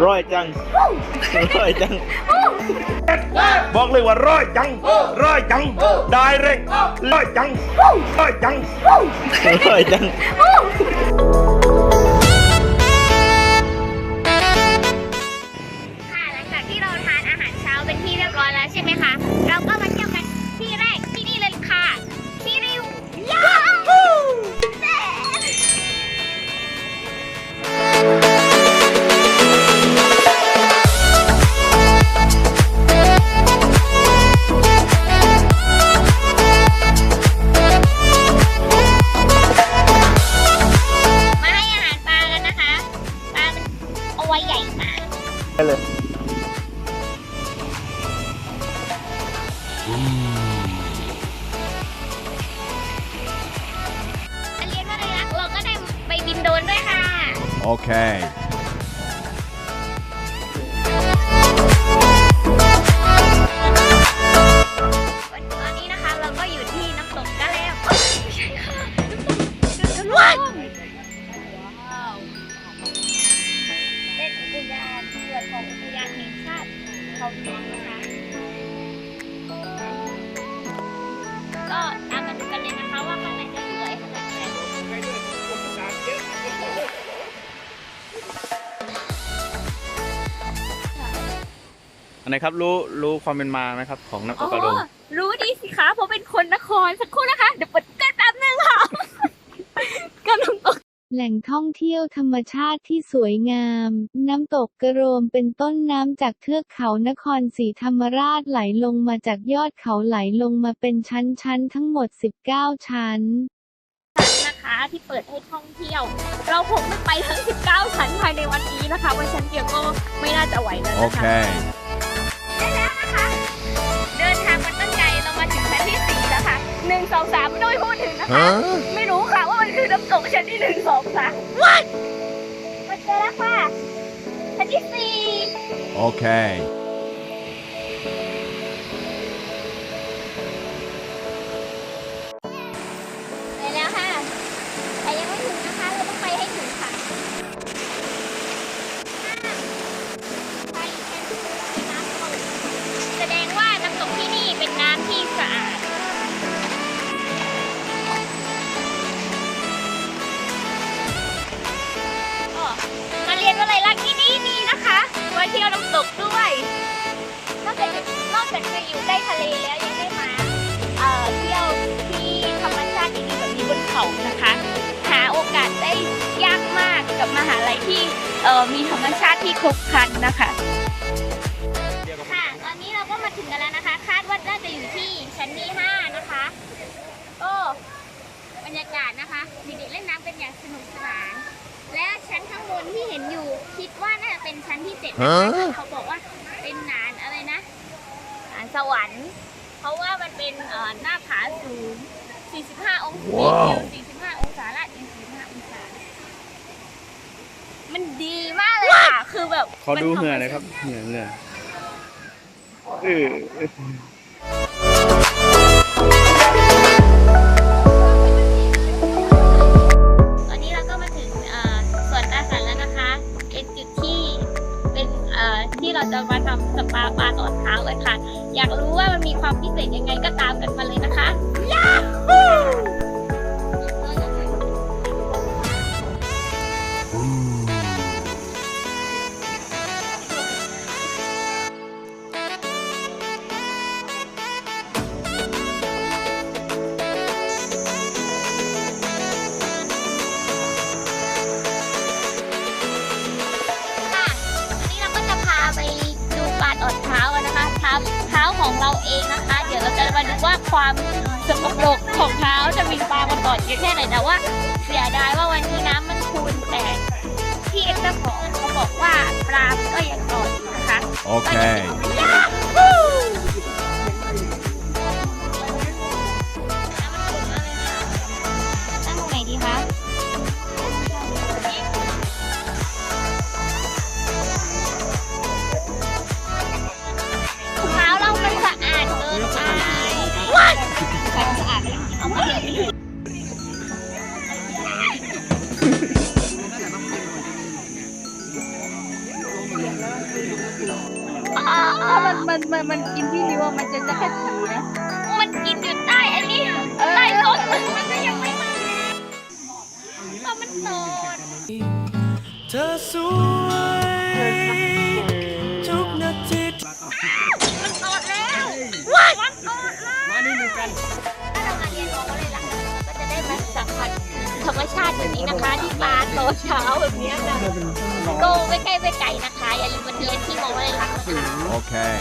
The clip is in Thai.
ร้อยจังร้อยจังบอกเลยว่าร้อยจังร้อยจังได้เร่งร้อยจังร้อยจังร้อยจังค่ะหลังจากที่เราทานอาหารเช้าเป็นที่เรียบร้อยแล้วใช่ไหมคะเราก็มาเที่ยวกันที่แรกที่นี่เลยค่ะที่ริวยาฮูไปเลยเรียนว่าอะไรนะเราก็ได้ไปบินโดรนด้วยค่ะโอเคตอนนี้นะคะเราก็อยู่ที่น้ำตกกะแลมไม่ใช่ค่ะว้าวเป็นอุทยานส่วนของอุทยานแห่งชาติเขาหลวงนะคะก็ตามมาดูกันเลยนะคะว่าข้างในจะสวยขนาดไหนอันไหนครับรู้ความเป็นมาไหมครับของน้ำตกกระโดงรู้ดีสิคะเพราะเป็นคนนครสักครู่นะคะเดี๋ยวเปิดกันแป๊บนึงค่ะกำลังตกแหล่งท่องเที่ยวธรรมชาติที่สวยงาม น้ำตกกระโรมเป็นต้นน้ำจากเทือกเขานครศรีธรรมราชไหลลงมาจากยอดเขาไหลลงมาเป็นชั้นๆทั้งหมด19ชั้นนะคะที่เปิดให้ท่องเที่ยวเราคงไม่ไปทั้ง19ชั้นภายในวันนี้นะคะวันชั้นเดียวก็ไม่น่าจะไหวแล้วนะคะได้แล้วนะคะเดินทางมาตั้งไกลเรามาถึงชั้นที่4แล้วค่ะ1 2 3ไม่ต้องพูดถึงนะคะไม่รู้ค่ะว่ามันคือน้ำตกชั้นที่1 2 3มาเจอแล้วค่ะชั้นที่4โอเคไปแล้วค่ะแต่ยังไม่ถึงนะคะเราต้องไปให้ถึงค่ะไปน้ำตกแสดงว่าน้ำตกที่นี่เป็นน้ำที่สะอาดมาเรียนอะไรล่ะที่นี่มีนะคะมาเที่ยวน้ำตกด้วยนอกจากจะอยู่ใกล้ทะเลแล้วยังได้มาเที่ยวที่ธรรมชาติดีๆแบบนี้บนเขานะคะหาโอกาสได้ยากมากกับมหาลัยที่มีธรรมชาติที่ครบครันนะคะค่ะตอนนี้เราก็มาถึงกันแล้วนะคะคาดว่าน่าจะอยู่ที่ชั้นที่5นะคะก็บรรยากาศนะคะเด็กๆเล่นน้ำกันอย่างสนุกสนานและชั้นข้างบนที่เห็นอยู่คิดว่าน่าจะเป็นชั้นที่7นะคะเขาบอกว่าเป็นหนานอะไรนะหนานสวรรค์เพราะว่ามันเป็นหน้าผาสูง45 องศา45 องศาลาด45 องศามันดีมากเลยค่ะคือแบบขอดูเหงื่อหน่อยครับเหงื่อตอนนี้เราก็มาถึงสวนตาสันแล้วนะคะเป็นจุดที่เป็นที่เราจะมาทำสปาตอนเช้ากันค่ะอยากรู้ว่ามันมีความพิเศษยังไงก็ตามกันมาเลยนะคะยาฮู เองนะคะ เดี๋ยวเราจะมาดูว่าความสกปรกของเท้าจะมีปลามาตอดเยอะแค่ไหนแต่ว่าเสียดายว่าวันนี้น้ำมันขุ่นแต่ที่เจ้าของเขาบอกว่าปลามันก็ยังตอดอยู่นะคะ Okay. ยาฮูนั่งตรงไหนดีคะถุงเท้าเรามันสะอาดเกินไปใครสะอาดเอามาเลยมันกินที่นิ้วมันจะแค่ถีนะ มันกินอยู่ใต้อันนี้ใต้ต้นมันก็ยังไม่มาเพราะมันโตด เธอสวยทุกนาที มันโตดแล้วมันโตดแล้วมานี่ดูกันถ้าเรามาเรียนรู้อะไรล่ะก็จะได้มาสัมผัสธรรมชาติแบบนี้นะคะที่ปลาโตเช้าแบบนี้นะก็ไม่ใกล้ไม่ไกลนะคะอย่าลืมมาเรียนที่มออะไรลักนะคะ Okay.